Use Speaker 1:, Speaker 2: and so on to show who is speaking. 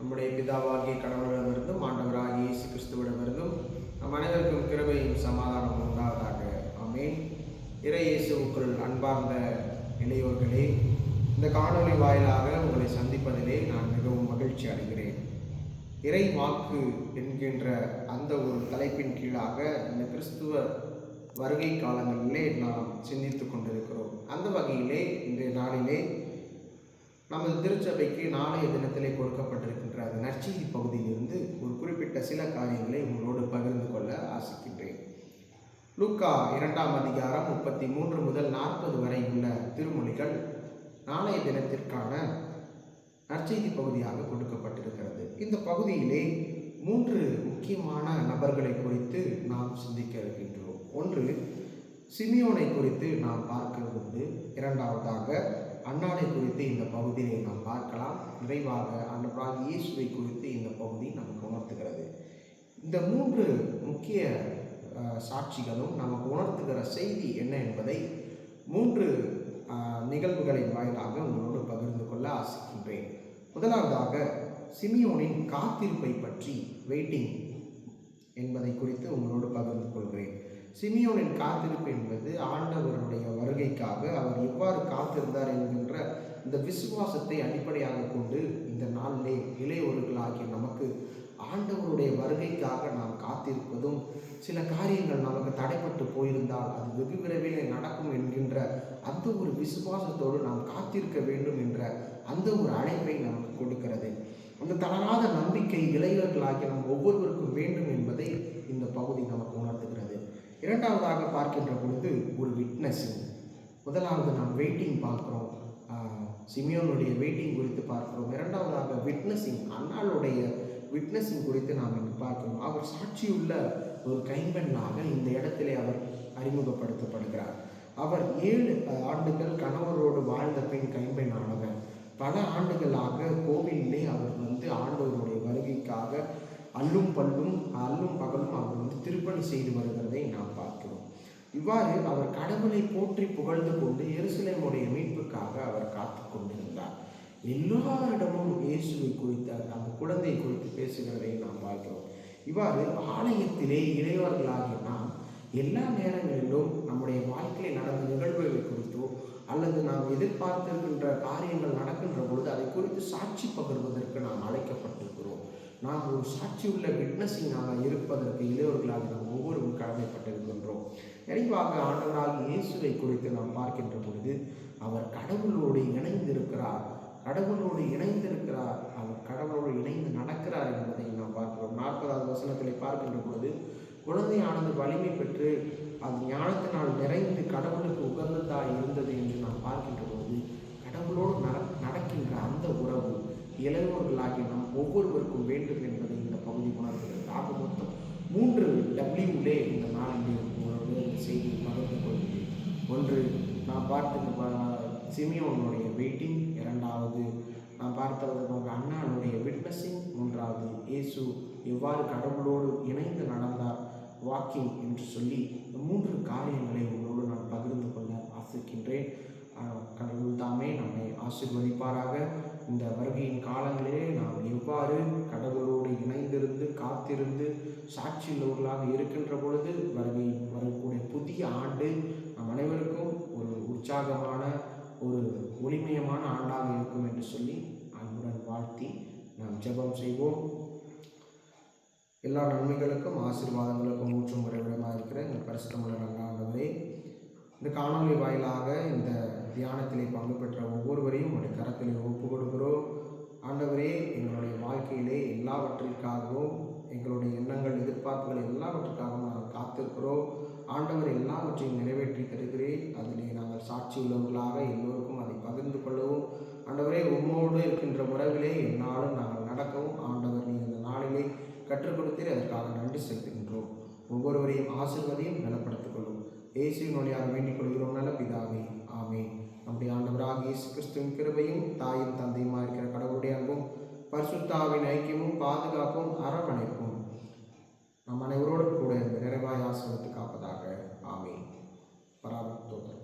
Speaker 1: நம்முடைய பிதாவாகிய கடவுளிடமிருந்தும் ஆண்டவராகிய இயேசு கிறிஸ்துவிடமிருந்தும் நம் அனைவருக்கும் கிருபையும் சமாதானம் உண்டாவதாக. ஆமென். இறை இயேசுவுக்குள் அன்பார்ந்த இளையோர்களே, இந்த காணொளி வாயிலாக உங்களை சந்திப்பதிலே நான் மிகவும் மகிழ்ச்சி அடைகிறேன். இறை வாக்கு என்கின்ற அந்த ஒரு தலைப்பின் கீழாக இந்த கிறிஸ்துவ வருகை காலங்களிலே நாம் சிந்தித்து கொண்டிருக்கிறோம். அந்த வகையிலே இன்றைய நாளிலே நமது திருச்சபைக்கு நாளைய தினத்திலே கொடுக்கப்பட்டிருக்கின்ற அந்த நற்செய்தி பகுதியிலிருந்து ஒரு குறிப்பிட்ட சில காரியங்களை உங்களோடு பகிர்ந்து கொள்ள ஆசிக்கின்றேன். லூக்கா 2ஆம் அதிகாரம் 33 முதல் 40 வரை உள்ள திருமொழிகள் நாளைய தினத்திற்கான நற்செய்தி பகுதியாக கொடுக்கப்பட்டிருக்கிறது. இந்த பகுதியிலே 3 முக்கியமான நபர்களை குறித்து நாம் சிந்திக்க இருக்கின்றோம். ஒன்று, சிமியோனை குறித்து நாம் பார்க்கிறது. இரண்டாவதாக அன்னாளை குறித்து இந்த பகுதியை நாம் பார்க்கலாம். நிறைவாக ஆண்டவராகிய இயேசுவை குறித்து இந்த பகுதி நமக்கு உணர்த்துகிறது. இந்த 3 முக்கிய சாட்சிகளும் நமக்கு உணர்த்துகிற செய்தி என்ன என்பதை 3 நிகழ்வுகளின் வாயிலாக உங்களோடு பகிர்ந்து கொள்ள ஆசிக்கின்றேன். முதலாவதாக சிமியோனின் காத்திருப்பை பற்றி, வெயிட்டிங் என்பதை குறித்து உங்களோடு பகிர்ந்து கொள்கிறேன். சிமியோனின் காத்திருப்பு என்பது ஆண்டவருடைய வருகைக்காக அவர் எவ்வாறு காத்திருந்தார் என்கின்ற இந்த விசுவாசத்தை அடிப்படையாக கொண்டு இந்த நாளிலே இளையோர்களாகிய நமக்கு ஆண்டவருடைய வருகைக்காக நாம் காத்திருப்பதும், சில காரியங்கள் நமக்கு தடைப்பட்டு போயிருந்தால் அது வெகு விரைவில் நடக்கும் என்கின்ற அந்த ஒரு விசுவாசத்தோடு நாம் காத்திருக்க வேண்டும் என்ற அந்த ஒரு அழைப்பை நமக்கு கொடுக்கிறது. அந்த தளராத நம்பிக்கை இளைஞர்களாகிய நம் ஒவ்வொருவருக்கும் வேண்டும் என்பதை இந்த பகுதி நமக்கு உணர்த்துகிறது. இரண்டாவதாக பார்க்கின்ற பொழுது ஒரு விட்னஸிங். முதலாவது நாம் வெயிட்டிங் பார்க்கிறோம், சிமியோனுடைய வெயிட்டிங் குறித்து பார்க்கிறோம். இரண்டாவதாக விட்னஸிங், அன்னாளுடைய விட்னஸிங் குறித்து நாம் இங்கு பார்க்கிறோம். அவர் சாட்சியுள்ள ஒரு கைம்பெண்ணாக இந்த இடத்திலே அவர் அறிமுகப்படுத்தப்படுகிறார். அவர் 7 ஆண்டுகள் கணவரோடு வாழ்ந்த பெண் கைம்பெண்ணானவர். பல ஆண்டுகளாக கோவிலிலே அவர் ஆண்டவருடைய வருகைக்காக அல்லும் பகலும் அவர் திருப்பணி செய்து வருகிறதை நாம் பார்க்கிறோம். இவ்வாறு அவர் கடவுளை போற்றி புகழ்ந்து கொண்டு எருசலேமுடைய மீட்புக்காக அவர் காத்து கொண்டிருந்தார். எல்லாரிடமும் இயேசுவை குறித்த அந்த குழந்தை குறித்து பேசுகிறதை நாம் பார்க்கிறோம். இவ்வாறு ஆலயத்திலே இளையவர்களாகிய நாம் எல்லா நேரங்களிலும் நம்முடைய வாழ்க்கையில் நடந்த நிகழ்வுகளை குறித்தோ அல்லது நாம் எதிர்பார்த்திருக்கின்ற காரியங்கள் நடக்கின்ற பொழுது அதை குறித்து சாட்சி பகிர்வதற்கு நாம் அழைக்கப்பட்டிருக்கிறோம். நாம் ஒரு சாட்சி உள்ள விட்னஸிங்காக இருப்பதற்கு இளையவர்களாக நாம் ஒவ்வொருவரும் கடமைப்பட்டிருக்கின்றோம். நிறைவாக ஆண்டவராகிய இயேசுவை குறித்து நாம் பார்க்கின்ற பொழுது அவர் கடவுளோடு இணைந்திருக்கிறார், அவர் கடவுளோடு இணைந்து நடக்கிறார் என்பதை நாம் பார்க்கிறோம். 40வது வசனத்திலே பார்க்கின்ற பொழுது குழந்தையானது வலிமை பெற்று அது ஞானத்தினால் நிறைந்து கடவுளுக்கு உகந்ததாக இருந்தது என்று நாம் பார்க்கின்ற பொழுது கடவுளோடு நடக்கின்ற அந்த உறவு இளைஞர்களாகிய நாம் ஒவ்வொருவருக்கும் வேண்டும் என்பதை இந்த பகுதி உணர்கிறது. ஆக மொத்தம் 3 டபிள்யூலே இந்த நாளிலே உங்களோட இந்த செய்தியை பகிர்ந்து கொள்கிறேன். ஒன்று, நான் பார்த்து சிமியோனுடைய வெயிட்டிங். இரண்டாவது, நான் பார்த்தது அண்ணானுடைய விட்னஸிங். மூன்றாவது, இயேசு எவ்வாறு கடவுளோடு இணைந்து நடந்தார், வாக்கிங் என்று சொல்லி இந்த 3 காரியங்களை உங்களோடு நான் பகிர்ந்து கொள்ள ஆசிக்கின்றேன். கடவுள் தாமே நம்மை ஆசீர்வதிப்பாராக. இந்த வருகையின் காலங்களிலே நாம் எவ்வாறு கடவுளோடு இணைந்திருந்து காத்திருந்து சாட்சியுள்ளவர்களாக இருக்கின்ற பொழுது வரக்கூடிய புதிய ஆண்டு நம் அனைவருக்கும் ஒரு உற்சாகமான ஒரு ஒளிமயமான ஆண்டாக இருக்கும் என்று சொல்லி அன்புடன் வாழ்த்தி நாம் ஜெபம் செய்வோம். எல்லா நன்மைகளுக்கும் ஆசீர்வாதங்களுக்கும் ஊற்றும் உறைவிடமாக இருக்கிற இந்த பரிசுத்தமுள்ள நல்ல ஆண்டவரே, இந்த காணொலி வாயிலாக இந்த தியானத்திலே பங்கு பெற்ற ஒவ்வொருவரையும் உடைய கரத்திலே ஒப்பு கொடுக்கிறோம். ஆண்டவரே, எங்களுடைய வாழ்க்கையிலே எல்லாவற்றிற்காகவும் எங்களுடைய எண்ணங்கள் எதிர்பார்ப்புகள் எல்லாவற்றுக்காகவும் நாங்கள் காத்திருக்கிறோம். ஆண்டவர் எல்லாவற்றையும் நிறைவேற்றி தருகிறேன். அதிலே நாங்கள் சாட்சி உள்ளவர்களாக எல்லோருக்கும் அதை பகிர்ந்து கொள்ளவும், ஆண்டவரே உம்மோடு இருக்கின்ற உறவிலே என்னாலும் நாங்கள் நடக்கவும் ஆண்டவர் நீ இந்த நாளிலே கற்றுக் கொடுத்தீர். அதற்காக நன்றி செலுத்துகின்றோம். ஒவ்வொருவரையும் ஆசீர்வதியும் நலப்படுத்திக் கொள்ளும். இயேசுவின் வழியாக வேண்டிக் கொள்கிறோம் நல்ல பிதாவே, ஆமென். நம்முடைய ஆண்டவராகிய இயேசு கிறிஸ்துவின் கிருபையும் தாயும் தந்தையுமா இருக்கிற கடவுளுடைய அன்பும் பரிசுத்த ஆவியின் ஐக்கியமும் பாதுகாப்பும் அரவணைப்பும் நம் அனைவரோடு கூட நிறைவாய் ஆசீர்வதித்து காப்பதாக. ஆமென். பராபக்தோதர்.